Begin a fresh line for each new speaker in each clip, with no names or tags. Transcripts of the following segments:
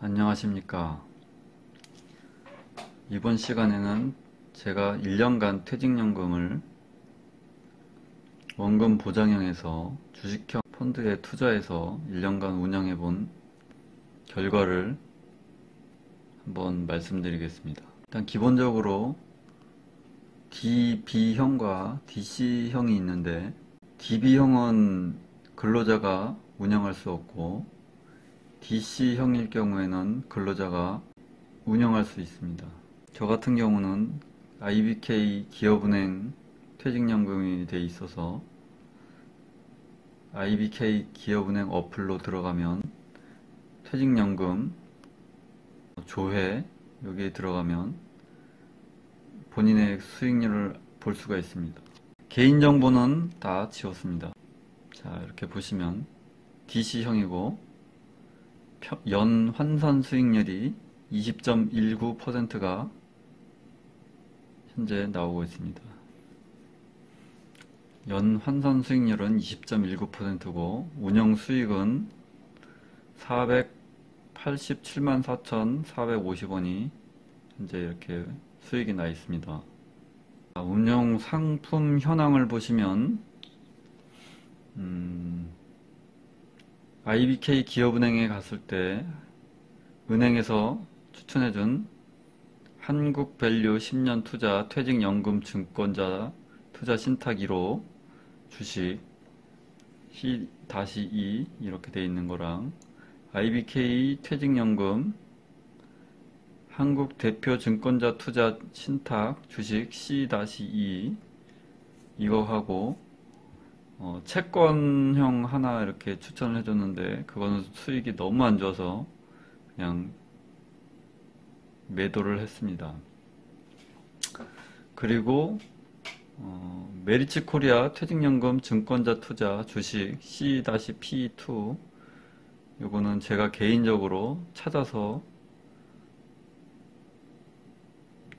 안녕하십니까. 이번 시간에는 제가 1년간 퇴직연금을 원금 보장형에서 주식형 펀드에 투자해서 1년간 운영해 본 결과를 한번 말씀드리겠습니다. 일단 기본적으로 DB형과 DC형이 있는데, DB형은 근로자가 운영할 수 없고 DC형일 경우에는 근로자가 운영할 수 있습니다. 저 같은 경우는 IBK 기업은행 퇴직연금이 돼 있어서 IBK 기업은행 어플로 들어가면 퇴직연금 조회, 여기에 들어가면 본인의 수익률을 볼 수가 있습니다. 개인정보는 다 지웠습니다. 자, 이렇게 보시면 DC형이고 연 환산 수익률이 20.19%가 현재 나오고 있습니다. 연 환산 수익률은 20.19%고 운영 수익은 487만 4,450원이 현재 이렇게 수익이 나 있습니다. 운영 상품 현황을 보시면 IBK 기업은행에 갔을 때 은행에서 추천해준 한국밸류 10년 투자 퇴직연금 증권자 투자 신탁 1호 주식 C-2 이렇게 돼 있는 거랑 IBK 퇴직연금 한국 대표 증권자 투자 신탁 주식 C-2 이거 하고 채권형 하나 이렇게 추천을 해줬는데 그거는 수익이 너무 안 좋아서 그냥 매도를 했습니다. 그리고 메리츠 코리아 퇴직연금 증권자 투자 주식 C-P2 요거는 제가 개인적으로 찾아서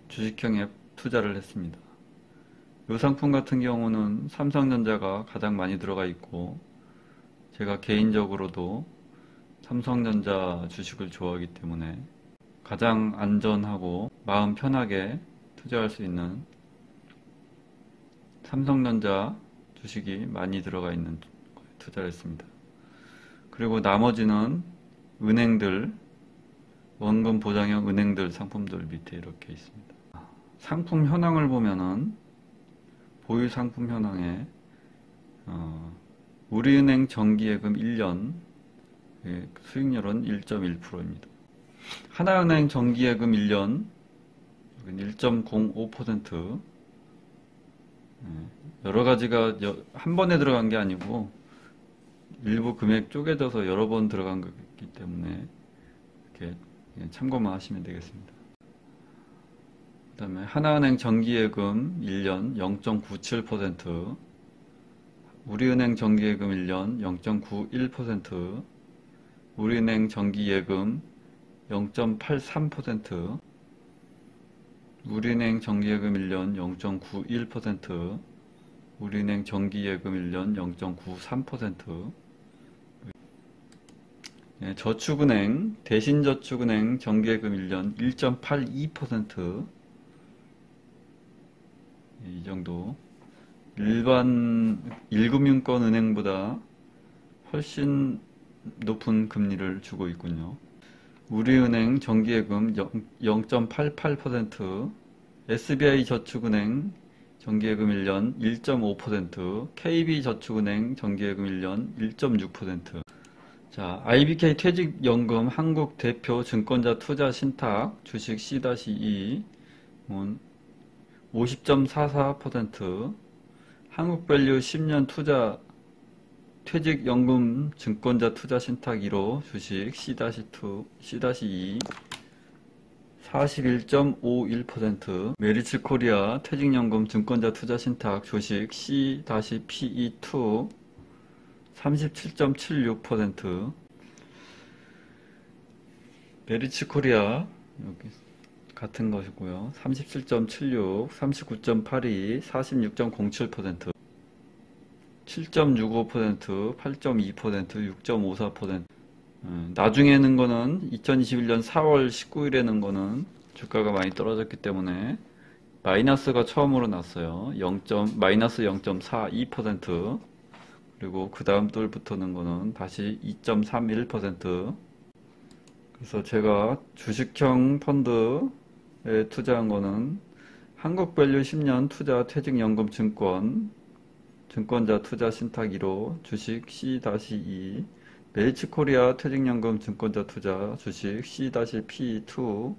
주식형에 투자를 했습니다. 이 상품 같은 경우는 삼성전자가 가장 많이 들어가 있고 제가 개인적으로도 삼성전자 주식을 좋아하기 때문에 가장 안전하고 마음 편하게 투자할 수 있는 삼성전자 주식이 많이 들어가 있는 거에 투자를 했습니다. 그리고 나머지는 은행들, 원금 보장형 은행들 상품들 밑에 이렇게 있습니다. 상품 현황을 보면은 보유 상품 현황에 우리은행 정기예금 1년 수익률은 1.1%입니다. 하나은행 정기예금 1년 1.05%. 여러 가지가 한 번에 들어간 게 아니고 일부 금액 쪼개져서 여러 번 들어간 거기 때문에 이렇게 참고만 하시면 되겠습니다. 그 다음에 하나은행 정기예금 1년 0.97%, 우리은행 정기예금 1년 0.91%, 우리은행 정기예금 0.83%, 우리은행 정기예금 1년 0.91%, 우리은행 정기예금 1년 0.93%, 저축은행, 대신저축은행 정기예금 1년 1.82%, 이 정도. 일반 1금융권 은행보다 훨씬 높은 금리를 주고 있군요. 우리은행 정기예금 0.88%, SBI 저축은행 정기예금 1년 1.5%, KB저축은행 정기예금 1년 1.6%. 자, IBK 퇴직연금 한국 대표 증권자 투자 신탁 주식 C-2 50.44%, 한국밸류 10년 투자 퇴직연금 증권자 투자 신탁 1호 주식 C-2 41.51%, 메리츠 코리아 퇴직연금 증권자 투자 신탁 주식 C-PE2 37.76%, 메리츠 코리아 여기 같은 것이고요. 37.76, 39.82, 46.07%, 7.65%, 8.2%, 6.54%, 나중에는 거는 2021년 4월 19일에는 거는 주가가 많이 떨어졌기 때문에 마이너스가 처음으로 났어요. 마이너스 0.42%. 그리고 그 다음 달부터는 거는 다시 2.31%. 그래서 제가 주식형 펀드에 투자한 거는 한국밸류 10년 투자 퇴직연금 증권, 증권자 투자 신탁 1호, 주식 C-2, 멜치코리아 퇴직연금 증권자 투자, 주식 C-P2,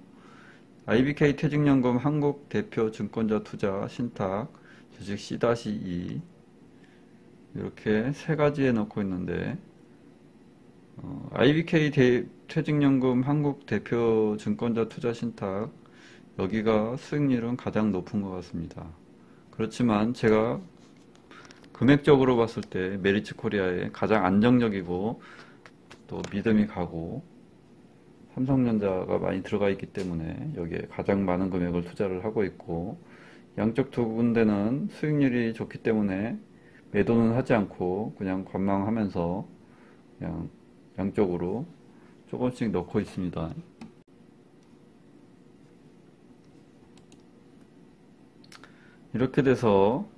IBK 퇴직연금 한국 대표 증권자 투자 신탁, 주식 C-2 이렇게 세 가지에 넣고 있는데 IBK 퇴직연금 한국 대표 증권자 투자 신탁 여기가 수익률은 가장 높은 것 같습니다. 그렇지만 제가 금액적으로 봤을 때 메리츠 코리아에 가장 안정적이고 또 믿음이 가고 삼성전자가 많이 들어가 있기 때문에 여기에 가장 많은 금액을 투자를 하고 있고 양쪽 두 군데는 수익률이 좋기 때문에 매도는 하지 않고 그냥 관망하면서 그냥 양쪽으로 조금씩 넣고 있습니다. 이렇게 돼서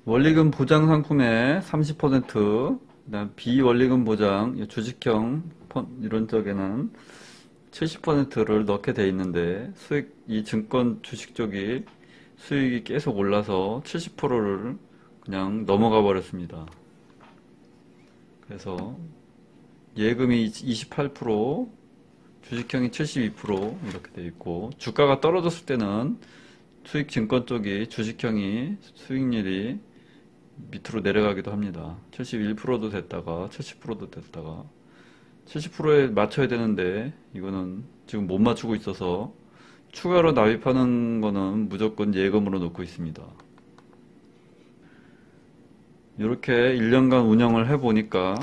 원리금 보장 상품의 30%, 그다음 비원리금 보장 주식형 이런 쪽에는 70%를 넣게 돼 있는데 이 증권 주식 쪽이 수익이 계속 올라서 70%를 그냥 넘어가 버렸습니다. 그래서 예금이 28%, 주식형이 72% 이렇게 돼 있고 주가가 떨어졌을 때는 수익 증권 쪽이 주식형이 수익률이 밑으로 내려가기도 합니다. 71%도 됐다가 70%도 됐다가 70%에 맞춰야 되는데 이거는 지금 못 맞추고 있어서 추가로 납입하는 거는 무조건 예금으로 놓고 있습니다. 이렇게 1년간 운영을 해보니까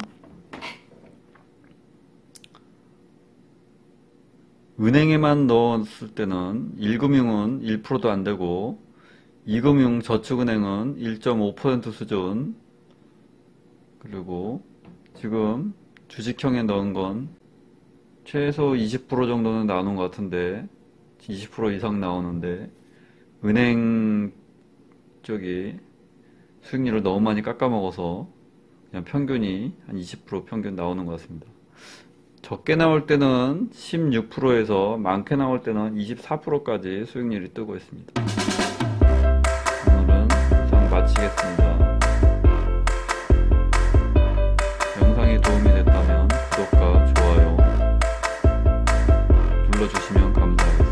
은행에만 넣었을 때는 1금융은 1%도 안 되고 2금융 저축은행은 1.5% 수준, 그리고 지금 주식형에 넣은 건 최소 20% 정도는 나오는 것 같은데 20% 이상 나오는데 은행 쪽이 수익률을 너무 많이 깎아먹어서 그냥 평균이 한 20% 평균 나오는 것 같습니다. 적게 나올 때는 16%에서 많게 나올 때는 24%까지 수익률이 뜨고 있습니다. 오늘은 이상 마치겠습니다. 영상이 도움이 됐다면 구독과 좋아요 눌러주시면 감사하겠습니다.